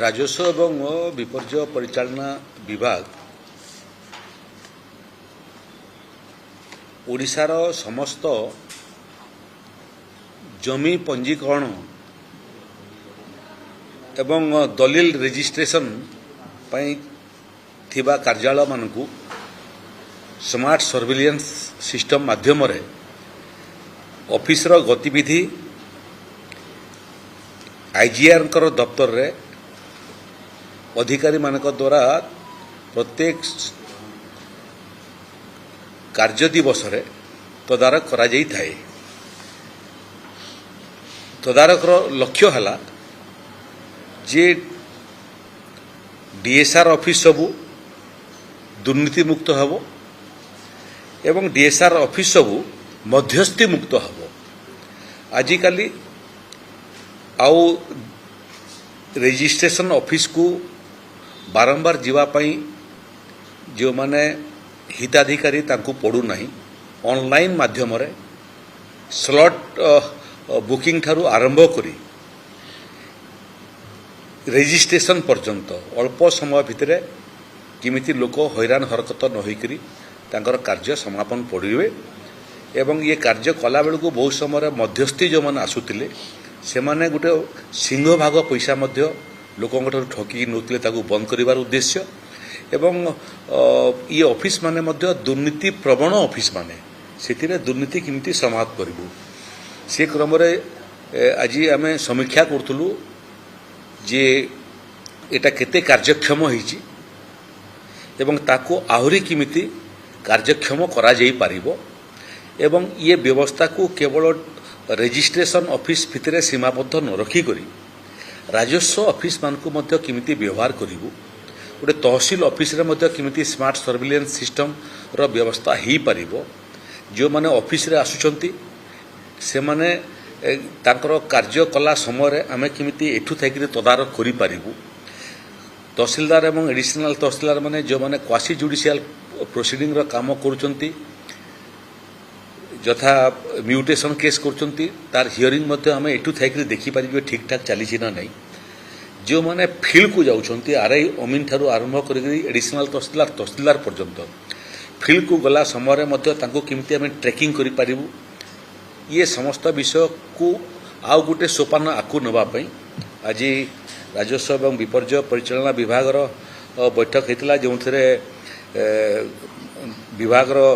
राजस्व एवं विपर्यय परिचालना विभाग ओडिशार समस्त जमी पंजीकरण एवं दलिल रेजिस्ट्रेशन पई थिबा कार्यालय मानकु स्मार्ट सर्विलेंस सिस्टम माध्यम रे ऑफिस रो गतिविधि आईजीआर दफ्तर रे अधिकारी मानक द्वारा प्रत्येक कार्य दिवस रे तदारक करा जाई थाए। तदारक लक्ष्य हला जे डीएसआर ऑफिस सबू दुर्नीति मुक्त हबो एवं डीएसआर ऑफिस सबू मध्यस्थी मुक्त हबो। आजिकाली आउ रजिस्ट्रेशन ऑफिस को बारंबार जीवापाई जो माने हिताधिकारी तांको पड़ू नहीं ऑनलाइन माध्यम रे स्लॉट बुकिंग ठारू आरंभ करी रजिस्ट्रेशन पर्यंत अल्प समय भितरे किमिति लोक हैरान हरकत न होइकरी तांकर कार्य समापन पड़िवे एवं ये कार्य कला बेलू को बहुत समय मध्यस्थी जो माने आसुतिले से माने गुटे सिंह भाग पैसा मध्य लोकंठ ठकी नौतले ताकू बंद करिवार उद्देश्य एवं ये ऑफिस माने मध्य दुर्नीति प्रवण ऑफिस माने सेतिरे दुर्नीति किमिति समाप्त करिवु से क्रम रे आज आमे समीक्षा करथुलु जे एटा केते कार्यक्षम होईची एवं ताको आहुरी किमिति कार्यक्षम करा जाई पारिबो एवं ये व्यवस्था को केवल रजिस्ट्रेशन ऑफिस भितर सीमाबद्ध न रखिक राजस्व ऑफिस मान को मध्य किमिति व्यवहार करिवु गोटे तहसील ऑफिस रे मध्य किमिति स्मार्ट सर्विलेंस सिस्टम रो व्यवस्था ही पारिबो। जो माने ऑफिस रे आसुचंती से माने तांकर कार्य कला समय रे आमे किमिति एठु थाइकरी तदारक करि पारिबु। तहसीलदार एवं एडिशनल तहसीलदार माने जो माने क्वासी जुडिशियल प्रोसीडिंग रो काम करूचंती जथा म्यूटेशन केस करचंती तार हियरिंग मध्य आमे एठु थाइकरी देखि पारिबे ठीक ठाक चली छी ना नहीं। जो माने फील्ड को जाउछंती आरआई अमीन ठारू आरंभ करी एडिशनल तहसीलदार पर्यंत फील्ड को गला समय रे मध्य तांको किमिति आमे ट्रैकिंग करि पारिबु ये समस्त विषय को आउ गोटे सोपान आकु नबा पई आज राजस्व एवं विपर्यय परिचालना विभाग रो बैठक हेतला जो थरे विभाग रो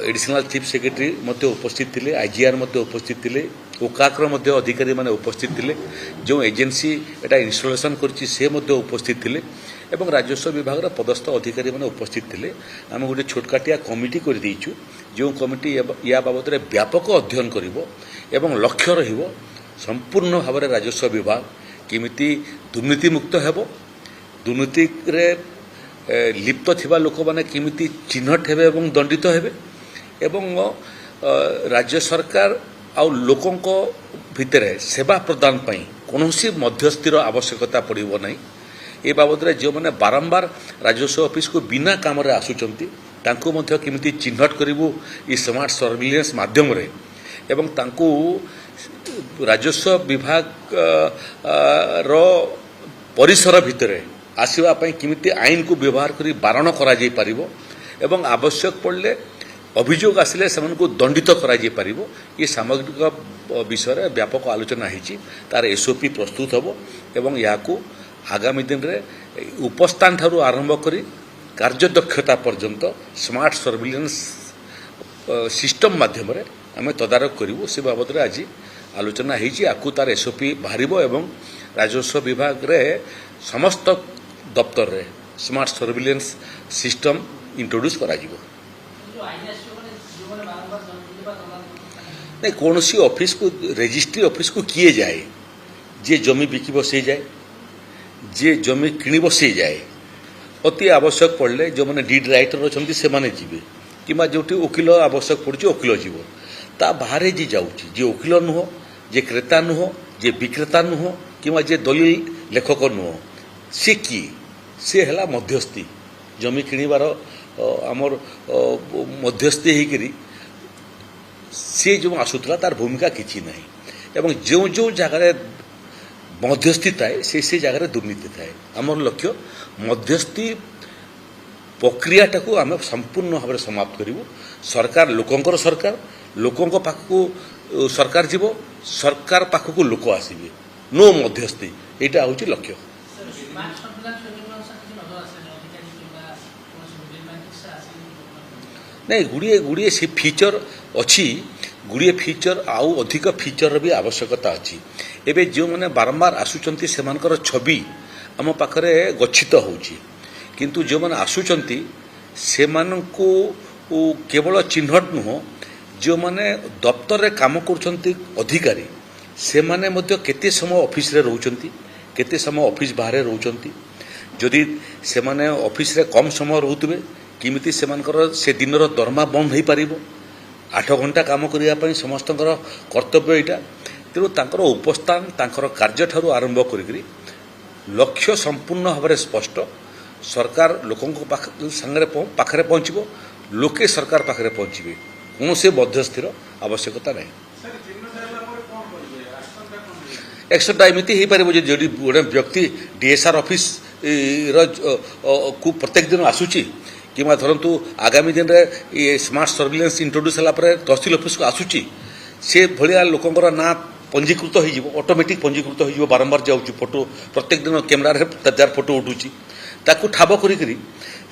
एडिशनल चीफ सेक्रेटरी मध्य उपस्थित थिले आईजीआर मध्य उपस्थित थिले ओकाकर मध्य अधिकारी माने उपस्थित थिले जो एजेंसी एटा इंस्टॉलेशन करछि से मध्य उपस्थित थिले एवं राजस्व विभाग रो पदस्थ अधिकारी माने उपस्थित थिले। आम गोटे छोटकाटिया कमिटी कर देइछु जो कमिटी या बाबद रे व्यापक अध्ययन करिवो एवं लक्ष्य रहिवो संपूर्ण भाव में राजस्व विभाग किमिति दुर्नीति मुक्त हेबो दुर्नीति रे लिप्त थिबा लोक माने किमिति चिन्हट हेबे एवं दंडित हेबे एवं राज्य सरकार आउ लोकंको भितरे सेवा प्रदान पई कोनोसी मध्यस्थीर आवश्यकता पड़िबो नहीं। ए बाबद रे जो माने बारंबार राजस्व ऑफिस को बिना काम रे आसुचंती तांको मध्य किमिति चिन्हट करिवु ई स्मार्ट सर्विलेंस माध्यम रे एवं तांको राजस्व विभाग रो परिसर भितरे आसीबा पई किमिति आईन को व्यवहार करी बारण करा जाई पारिबो एवं आवश्यक पड़ले अभियोग आसिले सेमान को दंडित करा जाई पारिबो। ये सामग्रिक विषय रे व्यापक आलोचना हिची तार एसओपी प्रस्तुत हबो एवं याकू आगामी दिन रे उपस्थान ठारू आरंभ करी कार्यदक्षता पर्यंत स्मार्ट सर्विलेंस सिस्टम माध्यम रे आमे तदारक करिवो से बाबद रे आज आलोचना हिची आकू तार एसओपी बाहरिबो एवं राजस्व विभाग रे समस्त दफ्तर रे स्मार्ट सर्विलेंस सिस्टम इंट्रोड्यूस करा जिवो। नहीं कौन सी ऑफिस को रजिस्ट्री ऑफिस को किए जाए जे जमी बिकी बसई जाए जे जमी किणी बसई जाए अति आवश्यक पड़े जो मैंने डीड राइटर अच्छा से माने जीवे कि जो वकिल आवश्यक पड़े वकिल जीव ता बाहर जी जाऊँगी जे वकिल नुह जे क्रेता नुह जे विक्रेता नुह कि जे दलिल लेखक नुह सी किए सी है मध्यस्थी जमी किणवार आमर मध्यस्थी होकरी सी जो आसूला तार भूमिका किसी ना एवं जो जो जगार ମଧ୍ୟସ୍ଥି ଥାଏ ସେ ଜାଗାରେ ଦୁର୍ନୀତି ଥାଏ। ଆମର ଲକ୍ଷ୍ୟ ମଧ୍ୟସ୍ଥି ପ୍ରକ୍ରିୟାଟାକୁ ଆମେ ସମ୍ପୂର୍ଣ୍ଣ ଭାବରେ ସମାପ୍ତ କରିବୁ। ସରକାର ଲୋକଙ୍କର ସରକାର, ଲୋକଙ୍କ ପାଖକୁ ସରକାର ଯିବ, ସରକାର ପାଖକୁ ଲୋକ ଆସିବେ, ନୋ ମଧ୍ୟସ୍ଥି। ଏଇଟା ହେଉଛି ଲକ୍ଷ୍ୟ। ନାଇଁ ଗୁଡ଼ିଏ ସେ ଫିଚର ଅଛି, ଗୁଡ଼ିଏ ଫିଚର ଆଉ ଅଧିକ ଫିଚରର ବି ଆବଶ୍ୟକତା ଅଛି। ଏବେ ଯେଉଁମାନେ ବାରମ୍ବାର ଆସୁଛନ୍ତି ସେମାନଙ୍କର ଛବି ଆମ ପାଖରେ ଗଚ୍ଛିତ ହେଉଛି, କିନ୍ତୁ ଯେଉଁମାନେ ଆସୁଛନ୍ତି ସେମାନଙ୍କୁ କେବଳ ଚିହ୍ନଟ ନୁହଁ, ଯେଉଁମାନେ ଦପ୍ତରରେ କାମ କରୁଛନ୍ତି ଅଧିକାରୀ ସେମାନେ ମଧ୍ୟ କେତେ ସମୟ ଅଫିସରେ ରହୁଛନ୍ତି, କେତେ ସମୟ ଅଫିସ ବାହାରେ ରହୁଛନ୍ତି। ଯଦି ସେମାନେ ଅଫିସରେ କମ୍ ସମୟ ରହୁଥିବେ କେମିତି ସେମାନଙ୍କର ସେ ଦିନର ଦରମା ବନ୍ଦ ହୋଇପାରିବ। 8 ଘଣ୍ଟା କାମ କରିବା ପାଇଁ ସମସ୍ତଙ୍କର କର୍ତ୍ତବ୍ୟ ଏଇଟା। ତେଣୁ ତାଙ୍କର ଉପସ୍ଥାନ, ତାଙ୍କର କାର୍ଯ୍ୟଠାରୁ ଆରମ୍ଭ କରିକିରି ଲକ୍ଷ୍ୟ ସମ୍ପୂର୍ଣ୍ଣ ଭାବରେ ସ୍ପଷ୍ଟ। ସରକାର ଲୋକଙ୍କ ପାଖରେ ପହଞ୍ଚିବ, ଲୋକେ ସରକାର ପାଖରେ ପହଞ୍ଚିବେ, କୌଣସି ମଧ୍ୟସ୍ଥିର ଆବଶ୍ୟକତା ନାହିଁ। ଏକ୍ସଟ୍ରା ଏମିତି ହେଇପାରିବ ଯେ ଯଦି ଗୋଟେ ବ୍ୟକ୍ତି DSR ଅଫିସ କୁ ପ୍ରତ୍ୟେକ ଦିନ ଆସୁଛି, କିମ୍ବା ଧରନ୍ତୁ ଆଗାମୀ ଦିନରେ ସ୍ମାର୍ଟ ସର୍ଭିଲାନ୍ସ ଇଣ୍ଟ୍ରୋଡ୍ୟୁସ୍ ହେଲା ପରେ ତହସିଲ ଅଫିସକୁ ଆସୁଛି, ସେ ଭଳିଆ ଲୋକଙ୍କର ନାଁ ପଞ୍ଜୀକୃତ ହୋଇଯିବ, ଅଟୋମେଟିକ୍ ପଞ୍ଜୀକୃତ ହୋଇଯିବ। ବାରମ୍ବାର ଯାଉଛି, ଫଟୋ ପ୍ରତ୍ୟେକ ଦିନ କ୍ୟାମେରାରେ ଯାର ଫଟୋ ଉଠୁଛି, ତାକୁ ଠାବ କରିକିରି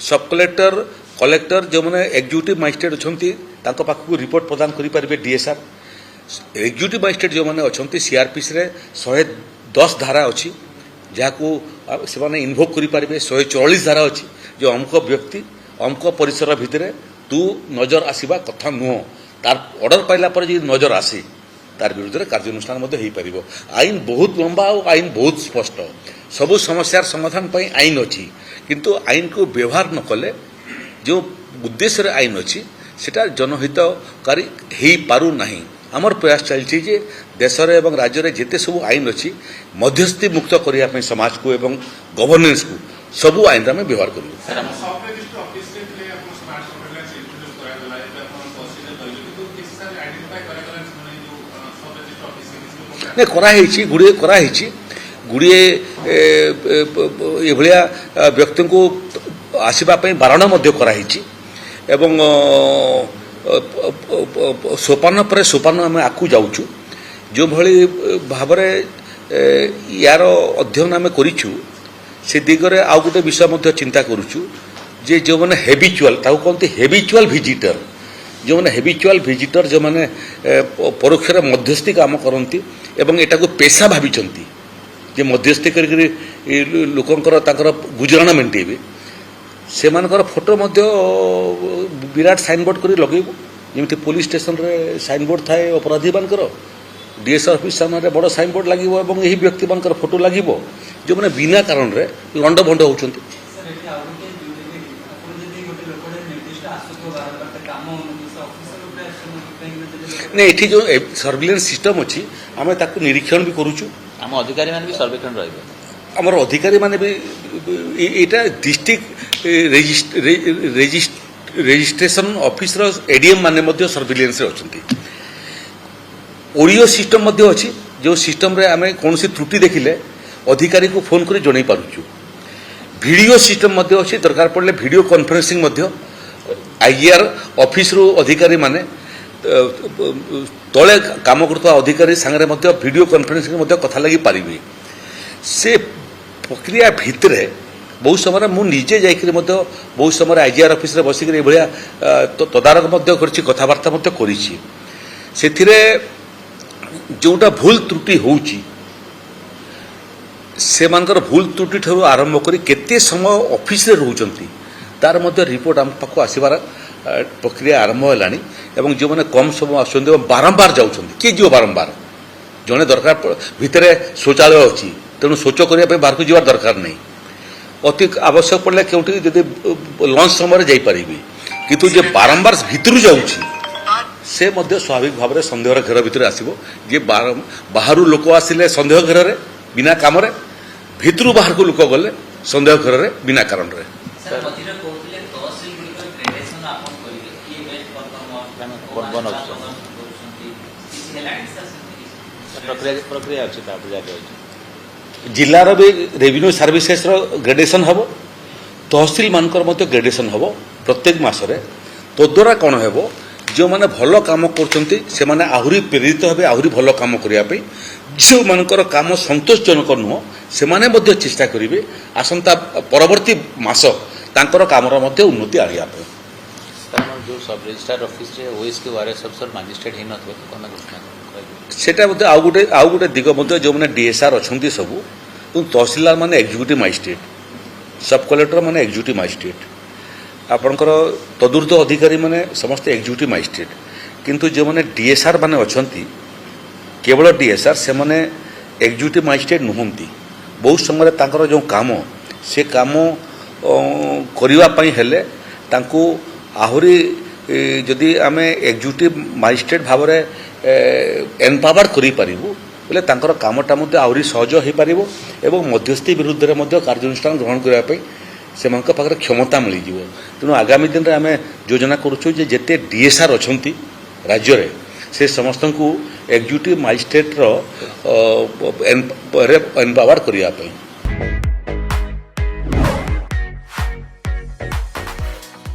ସବ୍ କଲେକ୍ଟର, କଲେକ୍ଟର, ଯେଉଁମାନେ ଏକ୍ଜିକ୍ୟୁଟିଭ୍ ମାଜିଷ୍ଟ୍ରେଟ୍ ଅଛନ୍ତି ତାଙ୍କ ପାଖକୁ ରିପୋର୍ଟ ପ୍ରଦାନ କରିପାରିବେ DSR। ଏକ୍ଜିକ୍ୟୁଟିଭ୍ ମାଜିଷ୍ଟ୍ରେଟ୍ ଯେଉଁମାନେ ଅଛନ୍ତି CRPCରେ 110 ଧାରା ଅଛି, ଯାହାକୁ ସେମାନେ ଇନଭୋକ୍ କରିପାରିବେ। 144 ଧାରା ଅଛି ଯେ ଅମୁକ ବ୍ୟକ୍ତି ଅମୁକ ପରିସର ଭିତରେ ତୁ ନଜର ଆସିବା କଥା ନୁହଁ, ତାର ଅର୍ଡର ପାଇଲା ପରେ ଯଦି ନଜର ଆସେ ତାର ବିରୁଦ୍ଧରେ କାର୍ଯ୍ୟାନୁଷ୍ଠାନ ମଧ୍ୟ ହୋଇପାରିବ। ଆଇନ ବହୁତ ଲମ୍ବା ଆଉ ଆଇନ ବହୁତ ସ୍ପଷ୍ଟ। ସବୁ ସମସ୍ୟାର ସମାଧାନ ପାଇଁ ଆଇନ ଅଛି, କିନ୍ତୁ ଆଇନକୁ ବ୍ୟବହାର ନ କଲେ ଯେଉଁ ଉଦ୍ଦେଶ୍ୟରେ ଆଇନ ଅଛି ସେଟା ଜନହିତକାରୀ ହୋଇପାରୁନାହିଁ। ଆମର ପ୍ରୟାସ ଚାଲିଛି ଯେ ଦେଶରେ ଏବଂ ରାଜ୍ୟରେ ଯେତେ ସବୁ ଆଇନ ଅଛି ମଧ୍ୟସ୍ଥି ମୁକ୍ତ କରିବା ପାଇଁ ସମାଜକୁ ଏବଂ ଗଭର୍ଣ୍ଣାନ୍ସକୁ ସବୁ ଆଇନରେ ଆମେ ବ୍ୟବହାର କରିବୁ। କରାହେଇଛି, ଗୁଡ଼ିଏ କରାହେଇଛି, ଗୁଡ଼ିଏ ଏଭଳିଆ ବ୍ୟକ୍ତିଙ୍କୁ ଆସିବା ପାଇଁ ବାରଣ ମଧ୍ୟ କରାହେଇଛି ଏବଂ ସୋପାନ ପରେ ସୋପାନ ଆମେ ଆଗକୁ ଯାଉଛୁ। ଯେଉଁଭଳି ଭାବରେ ୟାର ଅଧ୍ୟୟନ ଆମେ କରିଛୁ ସେ ଦିଗରେ ଆଉ ଗୋଟେ ବିଷୟ ମଧ୍ୟ ଚିନ୍ତା କରୁଛୁ ଯେ ଯେଉଁମାନେ ହେବିଚୁଆଲ, ତାକୁ କହନ୍ତି ହେବିଚୁଆଲ ଭିଜିଟର, ଯେଉଁମାନେ ହେବିଚୁଆଲ ଭିଜିଟର, ଯେଉଁମାନେ ପରୋକ୍ଷରେ ମଧ୍ୟସ୍ଥି କାମ କରନ୍ତି ଏବଂ ଏଟାକୁ ପେଶା ଭାବିଛନ୍ତି ଯେ ମଧ୍ୟସ୍ଥି କରିକି ଲୋକଙ୍କର ତାଙ୍କର ଗୁଜରାଣ ମେଣ୍ଟେଇବେ, ସେମାନଙ୍କର ଫଟୋ ମଧ୍ୟ ବିରାଟ ସାଇନବୋର୍ଡ କରି ଲଗେଇବୁ। ଯେମିତି ପୋଲିସ ଷ୍ଟେସନରେ ସାଇନବୋର୍ଡ ଥାଏ ଅପରାଧୀମାନଙ୍କର, DSR ଅଫିସ ସାମ୍ନାରେ ବଡ଼ ସାଇନବୋର୍ଡ ଲାଗିବ ଏବଂ ଏହି ବ୍ୟକ୍ତିମାନଙ୍କର ଫଟୋ ଲାଗିବ ଯେଉଁମାନେ ବିନା କାରଣରେ ଲଣ୍ଡ ଭଣ୍ଡ ହେଉଛନ୍ତି। ନାଇଁ, ଏଠି ଯେଉଁ ସର୍ଭିଲାନ୍ସ ସିଷ୍ଟମ୍ ଅଛି ଆମେ ତାକୁ ନିରୀକ୍ଷଣ ବି କରୁଛୁ। ଆମ ଅଧିକାରୀମାନେ ବି ସର୍ବେକ୍ଷଣ ରହିବେ। ଆମର ଅଧିକାରୀମାନେ ବି ଏଇଟା ଡିଷ୍ଟ୍ରିକ୍ଟ ରେଜିଷ୍ଟ୍ରେସନ ଅଫିସର ADM ମାନେ ମଧ୍ୟ ସର୍ଭିଲାନ୍ସରେ ଅଛନ୍ତି। ଅଡିଓ ସିଷ୍ଟମ୍ ମଧ୍ୟ ଅଛି, ଯେଉଁ ସିଷ୍ଟମ୍ରେ ଆମେ କୌଣସି ତ୍ରୁଟି ଦେଖିଲେ ଅଧିକାରୀକୁ ଫୋନ୍ କରି ଜଣାଇ ପାରୁଛୁ। ଭିଡ଼ିଓ ସିଷ୍ଟମ୍ ମଧ୍ୟ ଅଛି, ଦରକାର ପଡ଼ିଲେ ଭିଡ଼ିଓ କନଫରେନ୍ସିଂ ମଧ୍ୟ IGR ଅଫିସରୁ ଅଧିକାରୀମାନେ ତଳେ କାମ କରୁଥିବା ଅଧିକାରୀ ସାଙ୍ଗରେ ମଧ୍ୟ ଭିଡ଼ିଓ କନଫରେନ୍ସିଂ ମଧ୍ୟ କଥା ଲାଗିପାରିବେ। ସେ ପ୍ରକ୍ରିୟା ଭିତରେ ବହୁତ ସମୟରେ ମୁଁ ନିଜେ ଯାଇକରି ମଧ୍ୟ ବହୁତ ସମୟରେ IGR ଅଫିସରେ ବସିକରି ଏଭଳିଆ ତଦାରଖ ମଧ୍ୟ କରିଛି, କଥାବାର୍ତ୍ତା ମଧ୍ୟ କରିଛି। ସେଥିରେ ଯେଉଁଟା ଭୁଲ ତ୍ରୁଟି ହେଉଛି ସେମାନଙ୍କର ଭୁଲ ତ୍ରୁଟି ଠାରୁ ଆରମ୍ଭ କରି କେତେ ସମୟ ଅଫିସରେ ରହୁଛନ୍ତି ତାର ମଧ୍ୟ ରିପୋର୍ଟ ଆମ ପାଖକୁ ଆସିବାର ପ୍ରକ୍ରିୟା ଆରମ୍ଭ ହେଲାଣି। ଏବଂ ଯେଉଁମାନେ କମ୍ ସମୟ ଆସୁଛନ୍ତି ଏବଂ ବାରମ୍ବାର ଯାଉଛନ୍ତି, କିଏ ଯିବ ବାରମ୍ବାର? ଜଣେ ଦରକାର ଭିତରେ ଶୌଚାଳୟ ଅଛି, ତେଣୁ ଶୌଚ କରିବା ପାଇଁ ବାହାରକୁ ଯିବାର ଦରକାର ନାହିଁ। ଅତି ଆବଶ୍ୟକ ପଡ଼ିଲେ କେଉଁଠି ଯଦି ଲଞ୍ଚ ସମୟରେ ଯାଇପାରିବେ, କିନ୍ତୁ ଯେ ବାରମ୍ବାର ଭିତରୁ ଯାଉଛି ସେ ମଧ୍ୟ ସ୍ୱାଭାବିକ ଭାବରେ ସନ୍ଦେହର ଘେର ଭିତରେ ଆସିବ। ଯେ ବାହାରୁ ଲୋକ ଆସିଲେ ସନ୍ଦେହ ଘେରରେ ବିନା କାମରେ, ଭିତରୁ ବାହାରକୁ ଲୋକ ଗଲେ ସନ୍ଦେହ ଘେରରେ ବିନା କାରଣରେ। ପ୍ରକ୍ରିୟା ଅଛି, ତା ଜାରି ଅଛି। जिलार भी रेवेन्यू सर्विसेस ग्रेडेसन हम तहसिल मानकर मध्य ग्रेडेसन हम प्रत्येक मासरे तद्वारा कौन हो जो मैंने भल काम कर आहरी प्रेरित हे आहरी भल काम करने जो मानकर काम संतोषजनक नुह से चेष्टा करेंगे आसंता परवर्ती मास तांकर कामर उन्नति आनिया सर हमर जो सब रजिस्ट्रार ऑफिस रे ओएस के वारे सब सर मजिस्ट्रेट ही नथबे तो कोना घोषणा करबे सेटा आउ गोटे दिग जो मैंने डीएसआर अच्छा सबू तहसीलदार माने एग्जीक्यूटिव मजिस्ट्रेट सब कलेक्टर माने एग्जीक्यूटिव मजिस्ट्रेट आपणकर तदूर्ध अधिकारी माने समस्त एग्जीक्यूटिव मजिस्ट्रेट किंतु जो मैंने डीएसआर माने अछंती केवल डीएसआर से माने एग्जीक्यूटिव मजिस्ट्रेट नुहंती बहुत समय तांकर जो काम से काम करिवा पई हेले तांको आहरी जदि आम एग्जीक्यूटिव मजिस्ट्रेट भाव में एम्पावर्ड करि पारिबु बोले तांकर कामटा मध्य आहरी सहज हो पार एवं मध्यस्थी विरुद्ध में कार्यानुष्ठान ग्रहण करने से पाखे क्षमता मिल तेणु आगामी दिन में आम योजना करुचु जेते डीएसआर अच्छा राज्य रे से समस्त को एग्जीक्यूटिव मजिस्ट्रेट एम्पावर्ड करने